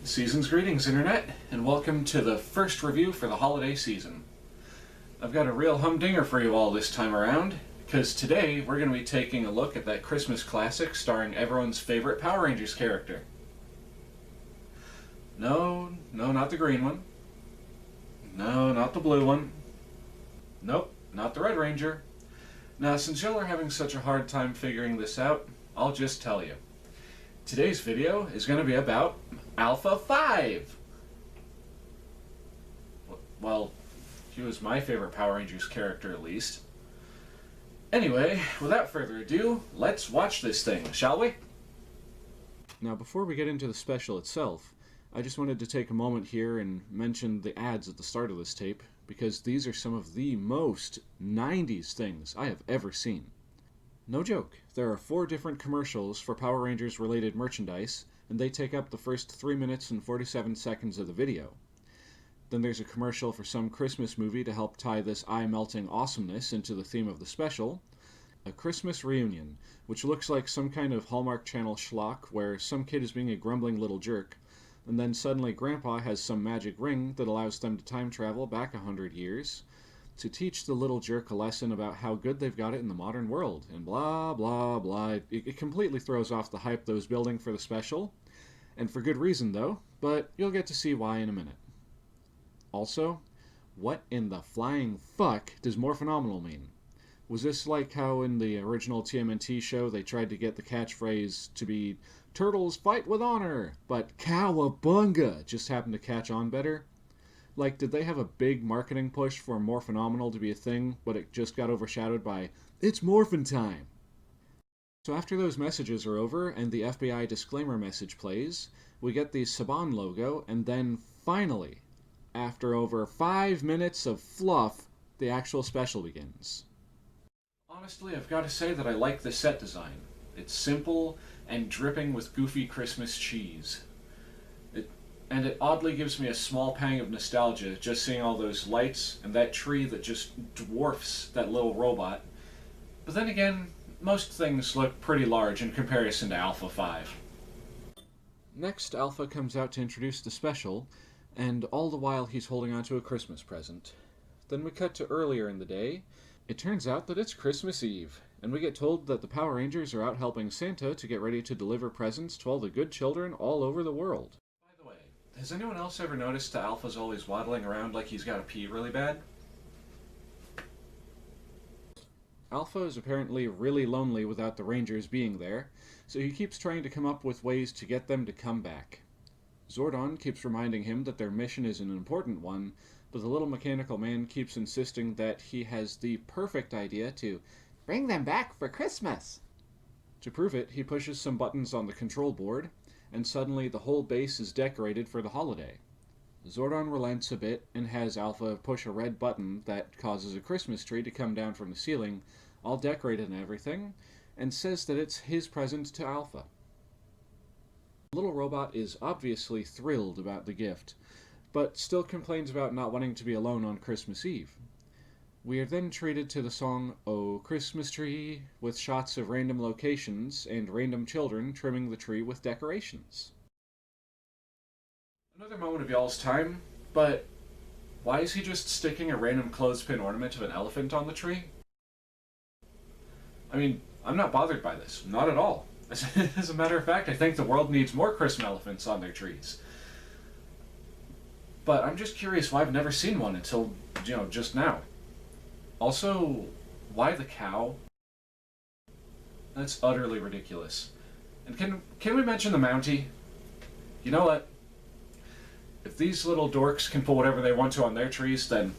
Season's greetings, Internet, and welcome to the first review for the holiday season. I've got a real humdinger for you all this time around, because today we're going to be taking a look at that Christmas classic starring everyone's favorite Power Rangers character. No, not the green one. No, not the blue one. Nope, not the Red Ranger. Now, since y'all are having such a hard time figuring this out, I'll just tell you. Today's video is going to be about Alpha 5. Well, he was my favorite Power Rangers character, at least. Anyway, without further ado, let's watch this thing, shall we? Now, before we get into the special itself, I just wanted to take a moment here and mention the ads at the start of this tape, because these are some of the most 90s things I have ever seen. No joke, there are 4 different commercials for Power Rangers related merchandise, and they take up the first 3 minutes and 47 seconds of the video. Then there's a commercial for some Christmas movie to help tie this eye-melting awesomeness into the theme of the special. A Christmas reunion, which looks like some kind of Hallmark Channel schlock where some kid is being a grumbling little jerk, and then suddenly Grandpa has some magic ring that allows them to time travel back 100 years to teach the little jerk a lesson about how good they've got it in the modern world, and blah, blah, blah. It completely throws off the hype that was building for the special, and for good reason, though, but you'll get to see why in a minute. Also, what in the flying fuck does more phenomenal mean? Was this like how in the original TMNT show they tried to get the catchphrase to be, "Turtles fight with honor," but "Cowabunga" just happened to catch on better? Like, did they have a big marketing push for More Phenomenal to be a thing, but it just got overshadowed by, "It's morphin' time"? So after those messages are over and the FBI disclaimer message plays, we get the Saban logo, and then finally, after over 5 minutes of fluff, the actual special begins. Honestly, I've got to say that I like the set design. It's simple and dripping with goofy Christmas cheese. And it oddly gives me a small pang of nostalgia just seeing all those lights and that tree that just dwarfs that little robot. But then again, most things look pretty large in comparison to Alpha 5. Next, Alpha comes out to introduce the special, and all the while he's holding onto a Christmas present. Then we cut to earlier in the day. It turns out that it's Christmas Eve, and we get told that the Power Rangers are out helping Santa to get ready to deliver presents to all the good children all over the world. Has anyone else ever noticed that Alpha's always waddling around like he's got to pee really bad? Alpha is apparently really lonely without the Rangers being there, so he keeps trying to come up with ways to get them to come back. Zordon keeps reminding him that their mission is an important one, but the little mechanical man keeps insisting that he has the perfect idea to bring them back for Christmas. To prove it, he pushes some buttons on the control board, and suddenly the whole base is decorated for the holiday. Zordon relents a bit and has Alpha push a red button that causes a Christmas tree to come down from the ceiling, all decorated and everything, and says that it's his present to Alpha. The little robot is obviously thrilled about the gift, but still complains about not wanting to be alone on Christmas Eve. We are then treated to the song "Oh Christmas Tree," with shots of random locations and random children trimming the tree with decorations. Another moment of y'all's time, but why is he just sticking a random clothespin ornament of an elephant on the tree? I mean, I'm not bothered by this, not at all. As a matter of fact, I think the world needs more Christmas elephants on their trees. But I'm just curious why I've never seen one until, just now. Also, why the cow? That's utterly ridiculous. And can we mention the Mountie? You know what? If these little dorks can put whatever they want to on their trees, then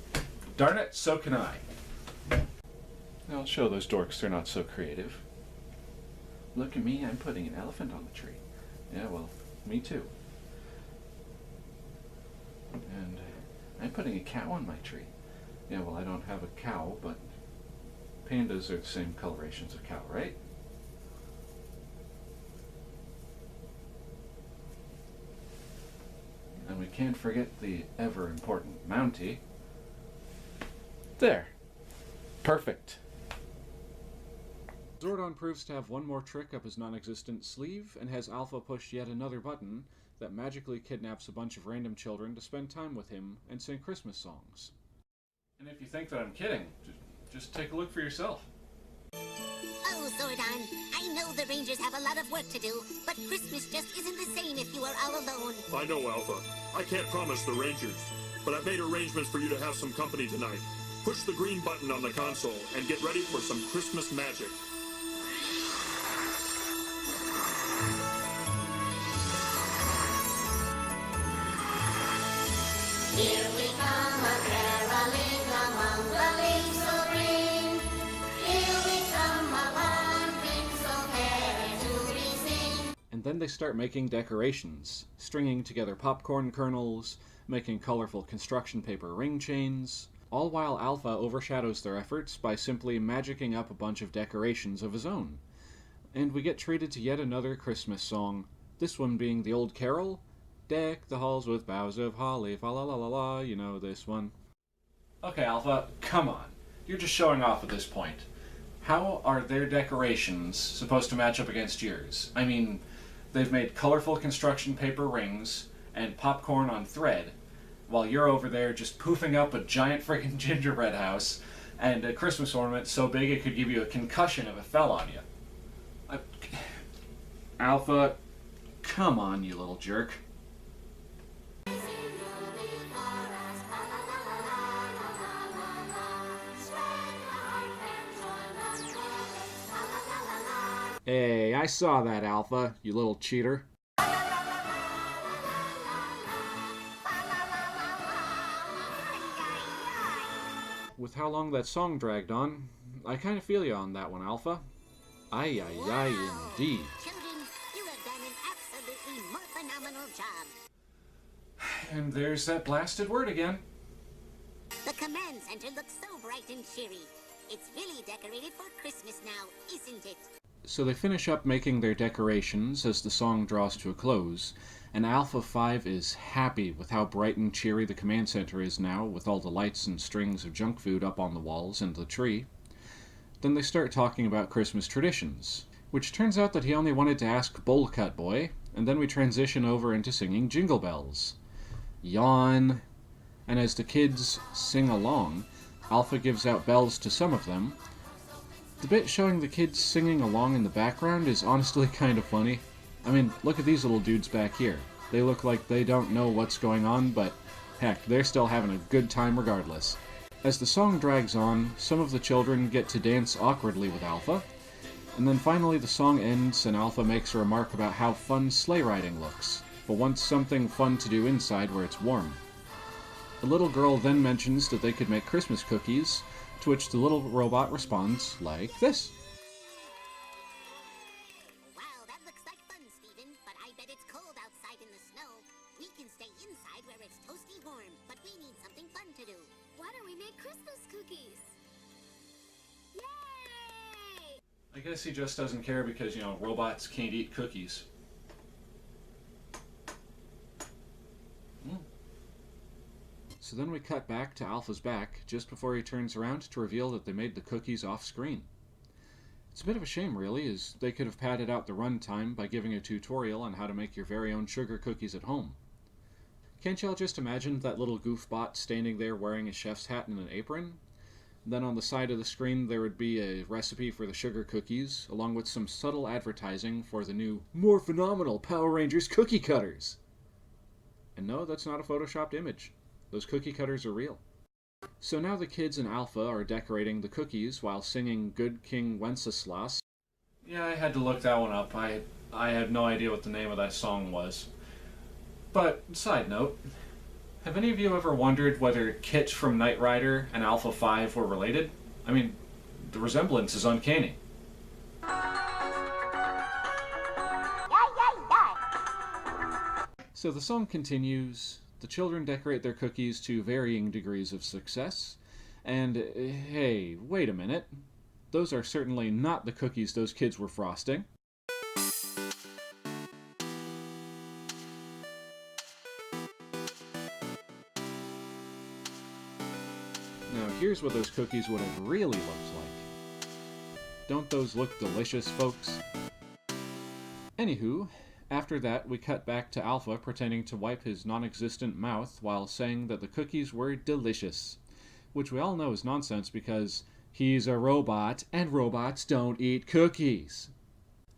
darn it, so can I. I'll show those dorks they're not so creative. Look at me, I'm putting an elephant on the tree. Yeah, well, me too. And I'm putting a cow on my tree. Yeah, well, I don't have a cow, but pandas are the same colorations of cow, right? And we can't forget the ever-important Mountie. There. Perfect. Zordon proves to have one more trick up his non-existent sleeve, and has Alpha push yet another button, that magically kidnaps a bunch of random children to spend time with him and sing Christmas songs. And if you think that I'm kidding, just take a look for yourself. Oh, Zordon, I know the Rangers have a lot of work to do, but Christmas just isn't the same if you are all alone. I know, Alpha. I can't promise the Rangers, but I've made arrangements for you to have some company tonight. Push the green button on the console and get ready for some Christmas magic. Here we come a-caroling among the leaves so green. Here we come a wandering so fair to be seen. And then they start making decorations, stringing together popcorn kernels, making colorful construction paper ring chains, all while Alpha overshadows their efforts by simply magicking up a bunch of decorations of his own. And we get treated to yet another Christmas song, this one being the old carol, Deck the halls with boughs of holly, fa la la la la, you know this one. Okay, Alpha, come on. You're just showing off at this point. How are their decorations supposed to match up against yours? I mean, they've made colorful construction paper rings and popcorn on thread, while you're over there just poofing up a giant freaking gingerbread house and a Christmas ornament so big it could give you a concussion if it fell on you. Alpha, come on, you little jerk. Hey, I saw that, Alpha, you little cheater. With how long that song dragged on, I kind of feel you on that one, Alpha. Aye, aye, aye, indeed. Children, you have done an absolutely more phenomenal job. And there's that blasted word again. The command center looks so bright and cheery. It's really decorated for Christmas now, isn't it? So they finish up making their decorations as the song draws to a close, and Alpha 5 is happy with how bright and cheery the command center is now, with all the lights and strings of junk food up on the walls and the tree. Then they start talking about Christmas traditions, which turns out that he only wanted to ask Bowl-Cut Boy, and then we transition over into singing Jingle Bells. Yawn. And as the kids sing along, Alpha gives out bells to some of them. The bit showing the kids singing along in the background is honestly kind of funny. I mean, look at these little dudes back here. They look like they don't know what's going on, but heck, they're still having a good time regardless. As the song drags on, some of the children get to dance awkwardly with Alpha, and then finally the song ends and Alpha makes a remark about how fun sleigh riding looks, but wants something fun to do inside where it's warm. The little girl then mentions that they could make Christmas cookies, to which the little robot responds like this. Wow, that looks like fun, Steven, but I bet it's cold outside in the snow. We can stay inside where it's toasty warm, but we need something fun to do. Why don't we make Christmas cookies? Yay! I guess he just doesn't care because, robots can't eat cookies. So then we cut back to Alpha's back, just before he turns around to reveal that they made the cookies off-screen. It's a bit of a shame, really, as they could have padded out the runtime by giving a tutorial on how to make your very own sugar cookies at home. Can't y'all just imagine that little goofbot standing there wearing a chef's hat and an apron? Then on the side of the screen there would be a recipe for the sugar cookies, along with some subtle advertising for the new, more phenomenal Power Rangers cookie cutters! And no, that's not a photoshopped image. Those cookie cutters are real. So now the kids in Alpha are decorating the cookies while singing Good King Wenceslas. Yeah, I had to look that one up. I had no idea what the name of that song was. But, side note, have any of you ever wondered whether Kit from Knight Rider and Alpha 5 were related? I mean, the resemblance is uncanny. So the song continues. The children decorate their cookies to varying degrees of success, and hey, wait a minute. Those are certainly not the cookies those kids were frosting. Now here's what those cookies would have really looked like. Don't those look delicious, folks? Anywho, After that, we cut back to Alpha pretending to wipe his non-existent mouth while saying that the cookies were delicious, which we all know is nonsense because he's a robot and robots don't eat cookies.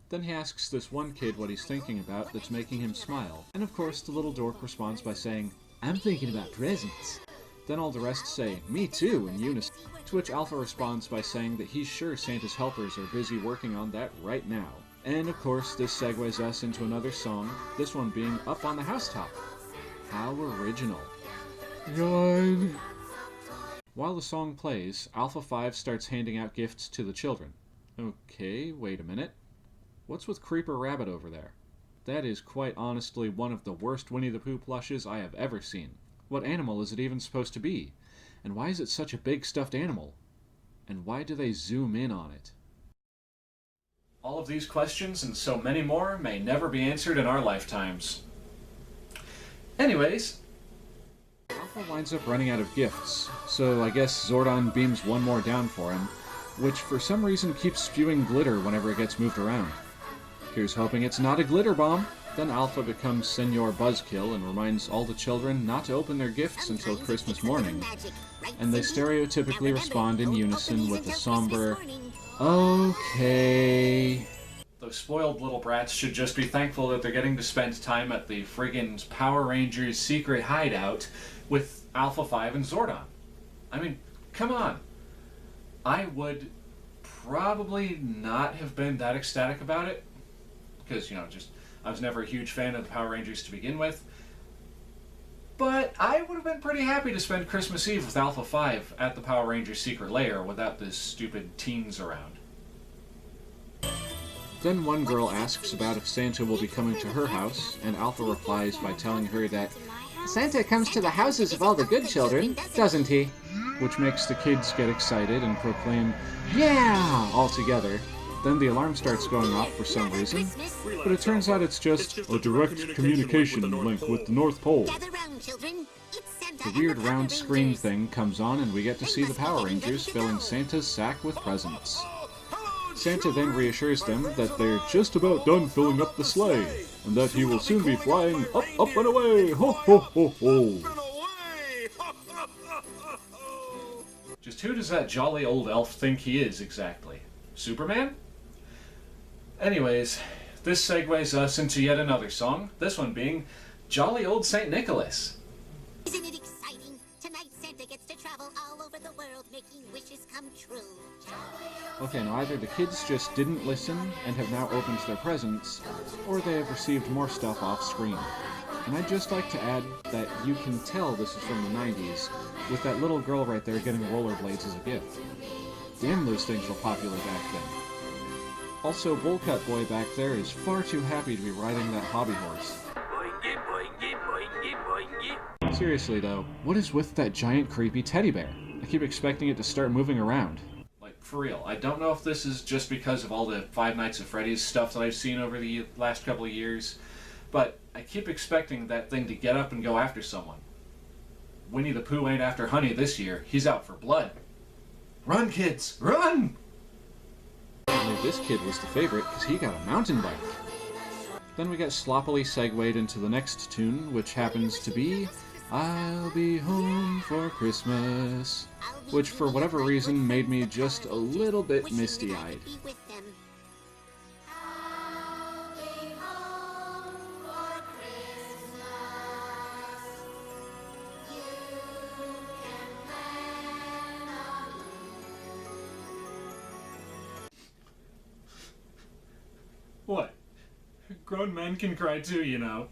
Then he asks this one kid what he's thinking about that's making him smile, and of course the little dork responds by saying, "I'm thinking about presents." Then all the rest say, "Me too," in unison, to which Alpha responds by saying that he's sure Santa's helpers are busy working on that right now. And of course this segues us into another song, this one being Up on the Housetop. How original. God. While the song plays, Alpha 5 starts handing out gifts to the children. Okay, wait a minute. What's with Creeper Rabbit over there? That is quite honestly one of the worst Winnie the Pooh plushes I have ever seen. What animal is it even supposed to be? And why is it such a big stuffed animal? And why do they zoom in on it? All of these questions and so many more may never be answered in our lifetimes. Anyways, Alpha winds up running out of gifts, so I guess Zordon beams one more down for him, which for some reason keeps spewing glitter whenever it gets moved around. Here's hoping it's not a glitter bomb. Then Alpha becomes Senor Buzzkill and reminds all the children not to open their gifts until Christmas morning, and they stereotypically respond in unison with a somber, "Okay." Those spoiled little brats should just be thankful that they're getting to spend time at the friggin' Power Rangers secret hideout with Alpha 5 and Zordon. I mean, come on. I would probably not have been that ecstatic about it, because, I was never a huge fan of the Power Rangers to begin with. But I would have been pretty happy to spend Christmas Eve with Alpha 5 at the Power Rangers secret lair without this stupid teens around. Then one girl asks about if Santa will be coming to her house, and Alpha replies by telling her that Santa comes to the houses of all the good children, doesn't he? Which makes the kids get excited and proclaim, "Yeah!" all together. Then the alarm starts going off for some reason, but it turns out it's just a direct communication link with the North Pole. The weird round screen thing comes on and we get to see the Power Rangers filling Santa's sack with presents. Santa then reassures them that they're just about done filling up the sleigh, and that he will soon be flying up, up and away! Ho, ho, ho, ho! Just who does that jolly old elf think he is, exactly? Superman? Anyways, this segues us into yet another song, this one being Jolly Old St. Nicholas. Isn't it exciting? Tonight Santa gets to travel all over the world making wishes come true. Okay, now either the kids just didn't listen and have now opened their presents, or they have received more stuff off screen. And I'd just like to add that you can tell this is from the 90s, with that little girl right there getting rollerblades as a gift. Damn, those things were popular back then. Also, Bullcut Boy back there is far too happy to be riding that hobby horse. Seriously though, what is with that giant creepy teddy bear? I keep expecting it to start moving around. Like, for real, I don't know if this is just because of all the Five Nights at Freddy's stuff that I've seen over the last couple of years, but I keep expecting that thing to get up and go after someone. Winnie the Pooh ain't after honey this year, he's out for blood. Run, kids, run! Only this kid was the favorite because he got a mountain bike. Then we get sloppily segued into the next tune, which happens to be I'll Be Home for Christmas, which for whatever reason made me just a little bit misty-eyed. What? Grown men can cry too, you know.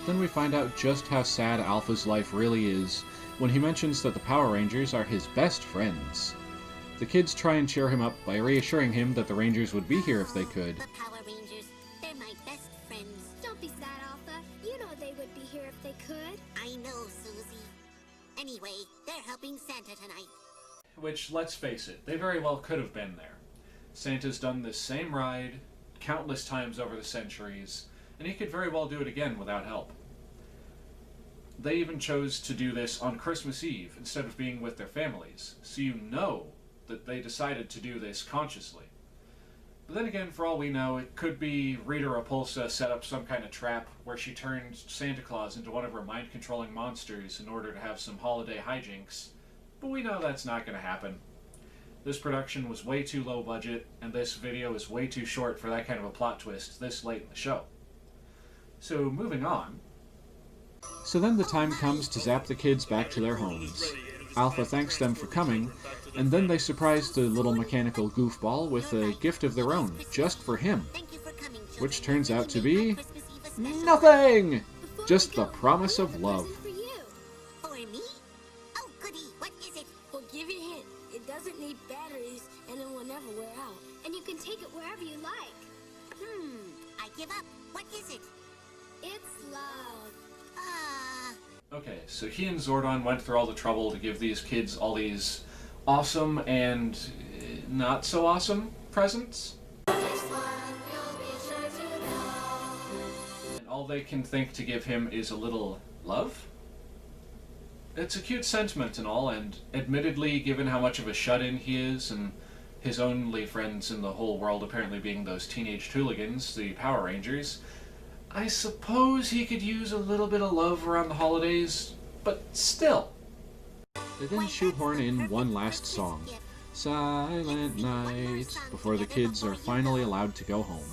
Then we find out just how sad Alpha's life really is when he mentions that the Power Rangers are his best friends. The kids try and cheer him up by reassuring him that the Rangers would be here if they could. The Power Rangers, they're my best friends. Don't be sad, Alpha. You know they would be here if they could. I know, Susie. Anyway, they're helping Santa tonight. Which, let's face it, they very well could have been there. Santa's done this same ride countless times over the centuries, and he could very well do it again without help. They even chose to do this on Christmas Eve instead of being with their families, so you know that they decided to do this consciously. But then again, for all we know, it could be Rita Repulsa set up some kind of trap where she turned Santa Claus into one of her mind-controlling monsters in order to have some holiday hijinks, but we know that's not going to happen. This production was way too low budget, and this video is way too short for that kind of a plot twist this late in the show. So, moving on. So then the time comes to zap the kids back to their homes. Alpha thanks them for coming, and then they surprise the little mechanical goofball with a gift of their own, just for him. Which turns out to be... nothing! Just the promise of love. For you. For me? Oh, goody. What is it? We'll give you a hint. It doesn't need batteries, and it will never wear out. And you can take it wherever you like. I give up. What is it? It's love. Okay, so he and Zordon went through all the trouble to give these kids all these awesome and not so awesome presents. And all they can think to give him is a little love? It's a cute sentiment and all, and admittedly, given how much of a shut-in he is, and his only friends in the whole world apparently being those teenage hooligans, the Power Rangers, I suppose he could use a little bit of love around the holidays, but still. They then shoehorn in one last song, Silent Night, before the kids are finally allowed to go home.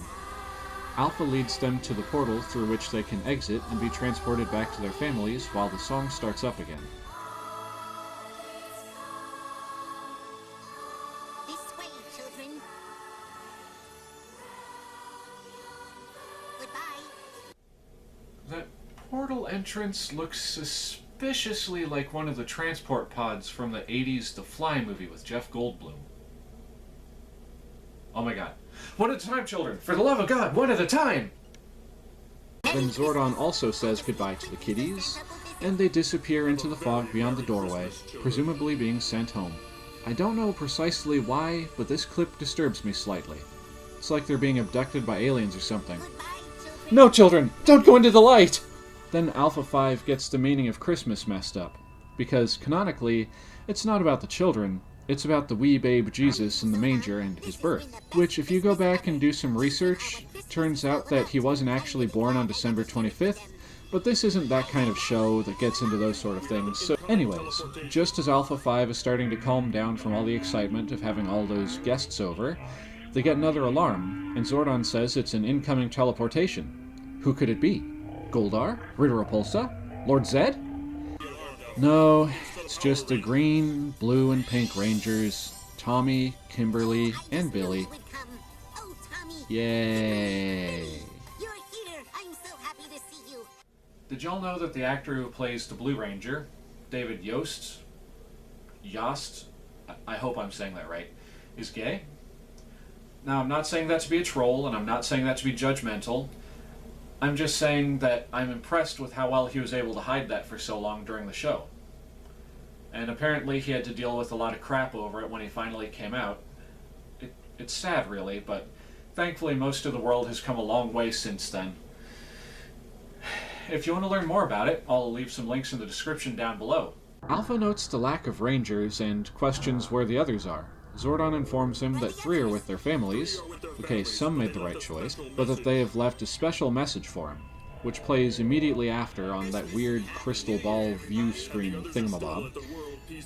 Alpha leads them to the portal through which they can exit and be transported back to their families while the song starts up again. This way, children. Goodbye. That portal entrance looks suspiciously like one of the transport pods from the 80s The Fly movie with Jeff Goldblum. Oh my god. One at a time, children! For the love of God, one at a time! Then Zordon also says goodbye to the kiddies, and they disappear into the fog beyond the doorway, presumably being sent home. I don't know precisely why, but this clip disturbs me slightly. It's like they're being abducted by aliens or something. No, children! Don't go into the light! Then Alpha 5 gets the meaning of Christmas messed up, because, canonically, it's not about the children, it's about the wee babe Jesus in the manger and his birth. Which, if you go back and do some research, turns out that he wasn't actually born on December 25th, but this isn't that kind of show that gets into those sort of things. So anyways, just as Alpha 5 is starting to calm down from all the excitement of having all those guests over, they get another alarm, and Zordon says it's an incoming teleportation. Who could it be? Goldar? Rita Repulsa? Lord Zed? No, it's just the green, blue, and pink Rangers, Tommy, Kimberly, and Billy. Oh, Tommy. Yay! You're here. I'm so happy to see you. Did y'all know that the actor who plays the Blue Ranger, David Yost, I hope I'm saying that right, is gay? Now, I'm not saying that to be a troll, and I'm not saying that to be judgmental. I'm just saying that I'm impressed with how well he was able to hide that for so long during the show. And apparently he had to deal with a lot of crap over it when he finally came out. It's sad, really, but thankfully most of the world has come a long way since then. If you want to learn more about it, I'll leave some links in the description down below. Alpha notes the lack of Rangers and questions where the others are. Zordon informs him that 3 are with their families, okay, some made the right choice, but that they have left a special message for him, which plays immediately after on that weird crystal ball view screen thingamabob,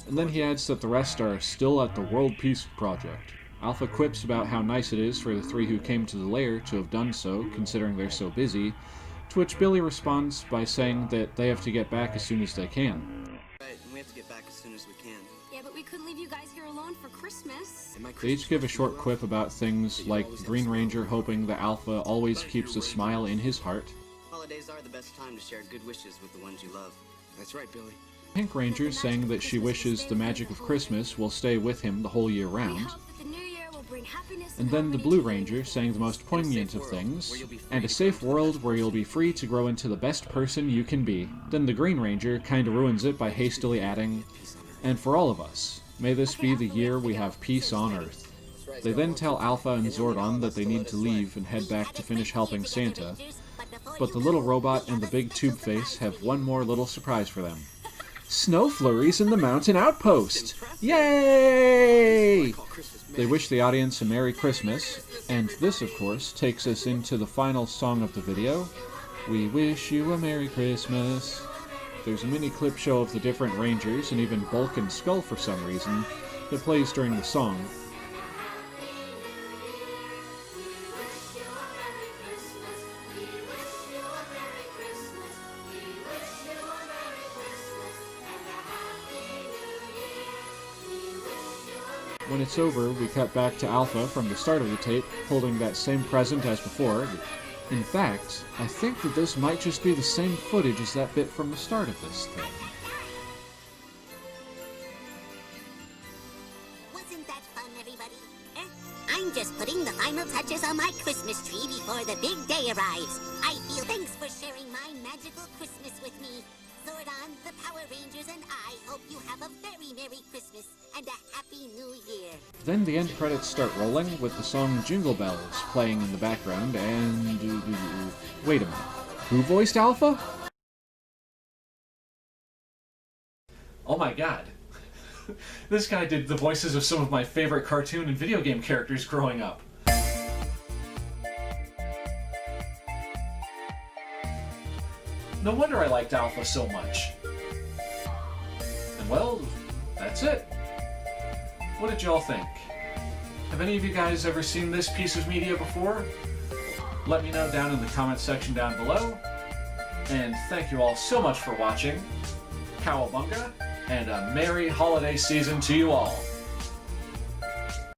and then he adds that the rest are still at the World Peace Project. Alpha quips about how nice it is for the 3 who came to the lair to have done so, considering they're so busy, to which Billy responds by saying that they have to get back as soon as they can. Right, and we have to get back as soon as we can. Yeah, but we couldn't leave you guys here alone for Christmas. And my They each give a short quip about things like Green Ranger hoping that Alpha always keeps a smile in his heart, holidays are the best time to share good wishes with the ones you love. That's right, Billy. Pink Ranger saying that she wishes the magic of Christmas will stay with him the whole year We round, hope that the new year will bring happiness and then the harmony Blue to the Ranger saying the most poignant of things, and a safe world where you'll be free to grow into the best person you can be. Then the Green Ranger kinda ruins it by hastily adding, and for all of us, may this be the year we have peace on Earth. They then tell Alpha and Zordon that they need to leave and head back to finish helping Santa, But the little robot and the big tube face have one more little surprise for them. Snow flurries in the mountain outpost! Yay! They wish the audience a Merry Christmas, and this, of course, takes us into the final song of the video. We wish you a Merry Christmas. There's a mini clip show of the different Rangers, and even Bulk and Skull for some reason, that plays during the song. When it's over, we cut back to Alpha from the start of the tape, holding that same present as before. In fact, I think that this might just be the same footage as that bit from the start of this thing. Wasn't that fun, everybody? I'm just putting the final touches on my Christmas tree before the big day arrives. I feel thanks for sharing my magical Christmas with me. Zordon, the Power Rangers, and I hope you have a very Merry Christmas and a Happy New Year. Then the end credits start rolling with the song Jingle Bells playing in the background, and... wait a minute. Who voiced Alpha? Oh my god. This guy did the voices of some of my favorite cartoon and video game characters growing up. No wonder I liked Alpha so much. And well, that's it. What did y'all think? Have any of you guys ever seen this piece of media before? Let me know down in the comment section down below. And thank you all so much for watching. Cowabunga, and a merry holiday season to you all.